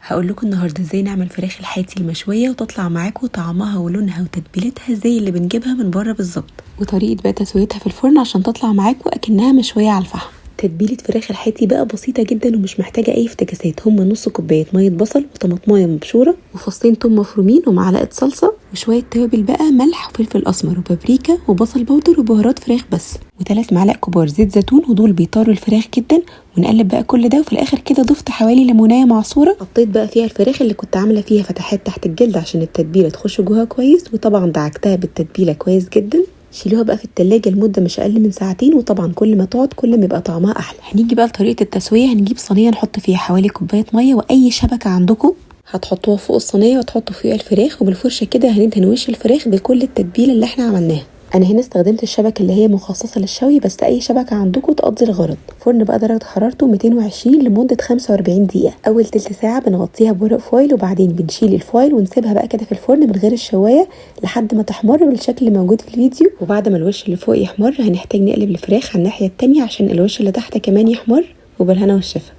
هقول لكم النهارده ازاي نعمل فراخ الحاتي المشويه وتطلع معاكم طعمها ولونها وتتبيلتها زي اللي بنجيبها من بره بالظبط، وطريقه بقى تسويتها في الفرن عشان تطلع معاكم اكنها مشويه على الفحم. تتبيله فراخ الحاتي بقى بسيطه جدا ومش محتاجه اي افتكاسات. هم نص كوبايه ميه بصل وطماطمايه مبشوره وفصين توم مفرومين ومعلقه صلصه وشويه توابل بقى ملح وفلفل اسمر وبابريكا وبصل بودر وبهارات فراخ بس، و3 معالق كبار زيت زيتون، ودول بيطروا الفراخ جدا. ونقلب بقى كل ده، وفي الاخر كده ضفت حوالي ليمونايه معصوره، حطيت بقى فيها الفراخ اللي كنت عامله فيها فتحات تحت الجلد عشان التتبيله تخش جواها كويس، وطبعا دعكتها بالتتبيله كويس جدا. شيلوها بقى في التلاجة لمدة مش أقل من ساعتين، وطبعا كل ما تقعد كل ما يبقى طعمها أحلى. هنيجي بقى لطريقة التسوية. هنجيب صينية نحط فيها حوالي كوباية مية، وأي شبكة عندكم هتحطوها فوق الصينية وتحطوا فيها الفراخ، وبالفرشة كده هندهن وش الفراخ بكل التتبيلة اللي احنا عملناها. انا هنا استخدمت الشبكه اللي هي مخصصه للشوي، بس اي شبكه عندكم تقضي الغرض. فرن بقى درجه حرارته 220 لمده 45 دقيقه. اول تلت ساعه بنغطيها بورق فويل، وبعدين بنشيل الفويل ونسيبها بقى كده في الفرن من غير الشوايه لحد ما تحمر بالشكل اللي موجود في الفيديو. وبعد ما الوش اللي فوق يحمر هنحتاج نقلب الفراخ على الناحيه التانية عشان الوش اللي تحت كمان يحمر. وبالهنا والشفا.